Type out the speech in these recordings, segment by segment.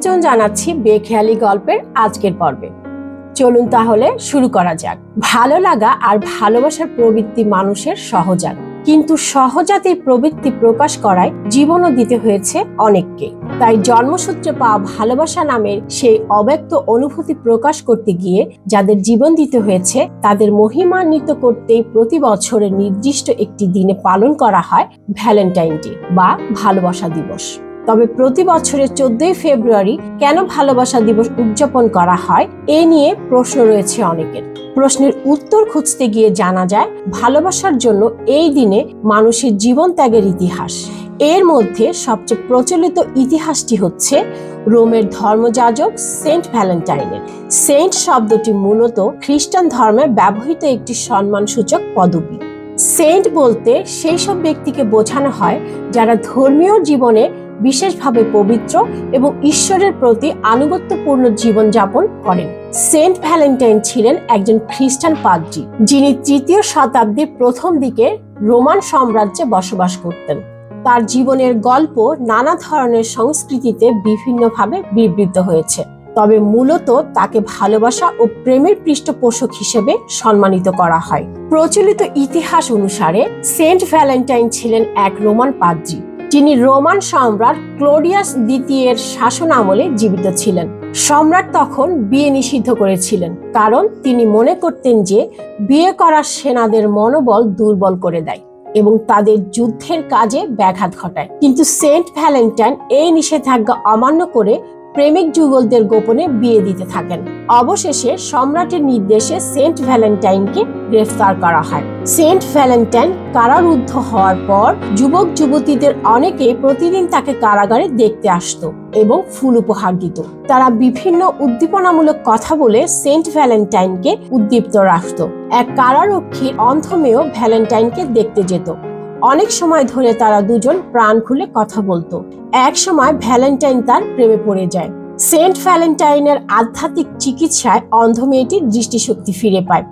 আমন্ত্রণ জানাচ্ছি বেখেয়ালি গল্পের আজকের পর্বে। চলুন তাহলে শুরু করা যাক। ভালো লাগা আর ভালোবাসার প্রবৃত্তি মানুষের সহজাত, কিন্তু সহজাত এই প্রবৃত্তি প্রকাশ করায় জীবনও দিতে হয়েছে অনেককে। তাই জন্মসূত্রে পাওয়া ভালোবাসা নামের সেই অব্যক্ত অনুভূতি প্রকাশ করতে গিয়ে যাদের জীবন দিতে হয়েছে তাদের মহিমান্বিত করতেই প্রতি বছরের নির্দিষ্ট একটি দিনে পালন করা হয় ভ্যালেন্টাইন ডে বা ভালোবাসা দিবস। তবে প্রতি বছরের 14ই ফেব্রুয়ারি কেন ভালোবাসা দিবস উদযাপন করা হয় এ নিয়ে প্রশ্ন রয়েছে অনেকের। প্রশ্নের উত্তর খুঁজতে গিয়ে জানা যায় ভালোবাসার জন্য এই দিনে মানুষের জীবন ত্যাগের ইতিহাস। এর মধ্যে সবচেয়ে প্রচলিত ইতিহাসটি হচ্ছে রোমের ধর্মযাজক সেন্ট ভ্যালেন্টাইনের। সেন্ট শব্দটি মূলত খ্রিস্টান ধর্মে ব্যবহৃত একটি সম্মানসূচক পদবি। সেন্ট বলতে সেই সব ব্যক্তিকে বোঝানো হয় যারা ধর্মীয় জীবনে বিশেষভাবে পবিত্র এবং ঈশ্বরের প্রতি আনুগত্যপূর্ণ জীবনযাপন করেন। সেন্ট ভ্যালেন্টাইন ছিলেন একজন খ্রিস্টান পাদ্রী, যিনি তৃতীয় শতাব্দীর প্রথম দিকে রোমান সাম্রাজ্যে বসবাস করতেন। তার জীবনের গল্প নানা ধরনের সংস্কৃতিতে বিভিন্নভাবে বিবৃত হয়েছে, তবে মূলত তাকে ভালোবাসা ও প্রেমের পৃষ্ঠপোষক হিসেবে সম্মানিত করা হয়। প্রচলিত ইতিহাস অনুসারে সেন্ট ভ্যালেন্টাইন ছিলেন এক রোমান পাদ্রী, যিনি রোমান সম্রাট ক্লোডিয়াস দ্বিতীয়ের শাসন আমলে জীবিত ছিলেন। সম্রাট তখন বিয়ে নিষিদ্ধ করেছিলেন, কারণ তিনি মনে করতেন যে বিয়ে করা সেনাদের মনোবল দুর্বল করে দেয় এবং তাদের যুদ্ধের কাজে ব্যাঘাত ঘটায়। কিন্তু সেন্ট ভ্যালেন্টাইন এই নিষেধাজ্ঞা অমান্য করে প্রেমিক যুগলদের গোপনে বিয়ে দিতে থাকেন। অবশেষে সম্রাটের নির্দেশে সেন্ট ভ্যালেন্টাইনকে গ্রেফতার করা হয়। সেন্ট ভ্যালেন্টাইন কারারুদ্ধ হওয়ার পর যুবক যুবতীদের অনেকে প্রতিদিন তাকে কারাগারে দেখতে আসতো এবং ফুল উপহার দিত। তারা বিভিন্ন উদ্দীপনামূলক কথা বলে সেন্ট ভ্যালেন্টাইনকে উদ্দীপ্ত রাখত। এক কারারক্ষীর অন্ধ মেয়েও ভ্যালেন্টাইনকে দেখতে যেত। অনেক সময় ধরে তারা দুজন প্রাণ খুলে কথা বলতো। এক সময় ভ্যালেন্টাইন তার প্রেমে পড়ে যায়। সেন্ট ভ্যালেন্টাইনের আধ্যাত্মিক চিকিৎসায় অন্ধ মেয়েটি দৃষ্টিশক্তি ফিরে পায়।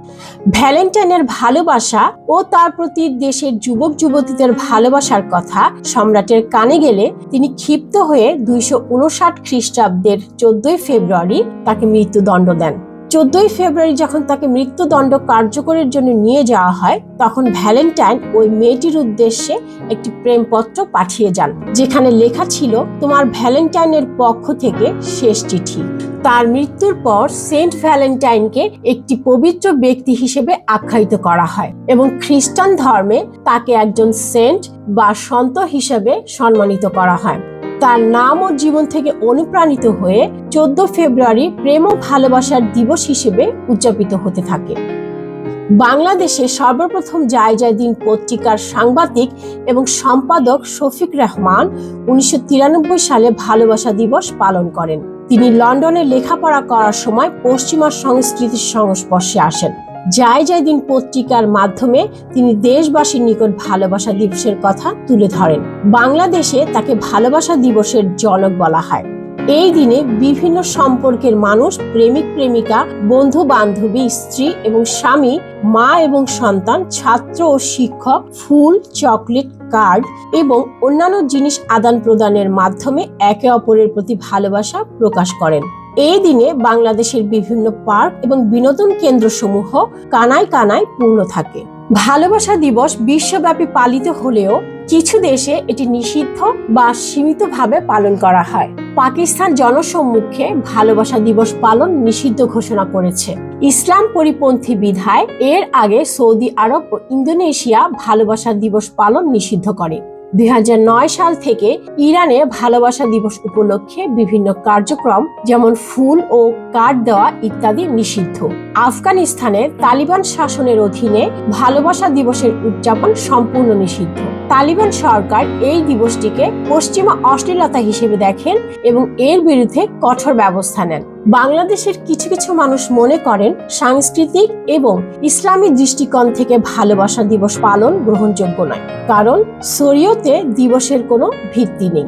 ভ্যালেন্টাইনের ভালোবাসা ও তার প্রতি দেশের যুবক যুবতীদের ভালোবাসার কথা সম্রাটের কানে গেলে তিনি ক্ষিপ্ত হয়ে 259 খ্রিস্টাব্দের 14ই ফেব্রুয়ারি তাকে মৃত্যুদণ্ড দেন। 14ই ফেব্রুয়ারি যখন তাকে মৃত্যুদণ্ড কার্যকরের জন্য নিয়ে যাওয়া হয়, তখন ভ্যালেন্টাইন ওই মেয়েটির উদ্দেশ্যে একটি প্রেমপত্র পাঠিয়ে যান, যেখানে লেখা ছিল, তোমার ভ্যালেন্টাইনের পক্ষ থেকে শেষ চিঠি। তার মৃত্যুর পর সেন্ট ভ্যালেন্টাইনকে একটি পবিত্র ব্যক্তি হিসেবে আখ্যায়িত করা হয় এবং খ্রিস্টান ধর্মে তাকে একজন সেন্ট বা সন্ত হিসেবে সম্মানিত করা হয়। তার নাম ও জীবন থেকে অনুপ্রাণিত হয়ে 14 ফেব্রুয়ারি প্রেম ও ভালোবাসার দিবস হিসেবে উদযাপিত হতে থাকে। বাংলাদেশে সর্বপ্রথম যায় যায় দিন পত্রিকার সাংবাদিক এবং সম্পাদক শফিক রহমান 1993 সালে ভালোবাসা দিবস পালন করেন। তিনি লন্ডনে লেখাপড়া করার সময় পশ্চিমা সংস্কৃতির সংস্পর্শে আসেন। যায় যায় দিন পত্রিকার মাধ্যমে তিনি দেশবাসীর নিকট ভালোবাসা দিবসের কথা তুলে ধরেন। বাংলাদেশে তাকে ভালোবাসা দিবসের জনক বলা হয়। এই দিনে বিভিন্ন সম্পর্কের মানুষ, প্রেমিক প্রেমিকা, বন্ধু বান্ধবী, স্ত্রী এবং স্বামী, মা এবং সন্তান, ছাত্র ও শিক্ষক ফুল, চকলেট, কার্ড এবং অন্যান্য জিনিস আদান প্রদানের মাধ্যমে একে অপরের প্রতি ভালোবাসা প্রকাশ করেন। এই দিনে বাংলাদেশের বিভিন্ন পার্ক এবং বিনোদন কেন্দ্রসমূহ কানায় কানায় পূর্ণ থাকে। ভালোবাসা দিবস বিশ্বব্যাপী পালিত হলেও কিছু দেশে এটি নিষিদ্ধ বা সীমিতভাবে পালন করা হয়। পাকিস্তান জনসম্মুখে ভালোবাসা দিবস পালন নিষিদ্ধ ঘোষণা করেছে। ইসলাম পরিপন্থী বিধায় এর আগে সৌদি আরব ও ইন্দোনেশিয়া ভালোবাসা দিবস পালন নিষিদ্ধ করে। 2009 সাল থেকে ইরানে ভালোবাসা দিবস উপলক্ষে বিভিন্ন কার্যক্রম যেমন ফুল ও কার্ড দেওয়া ইত্যাদি নিষিদ্ধ। আফগানিস্তানে তালিবান শাসনের অধীনে ভালোবাসা দিবসের উদযাপন সম্পূর্ণ নিষিদ্ধ। তালিবান সরকার এই দিবসটিকে পশ্চিমা অশ্লীলতা হিসেবে দেখেন এবং এর বিরুদ্ধে কঠোর ব্যবস্থা নেন। বাংলাদেশের কিছু কিছু মানুষ মনে করেন সাংস্কৃতিক এবং ইসলামী দৃষ্টিকোণ থেকে ভালোবাসা দিবস পালন গ্রহণযোগ্য নয়, কারণ শরীয়তে দিবসের কোনো ভিত্তি নেই।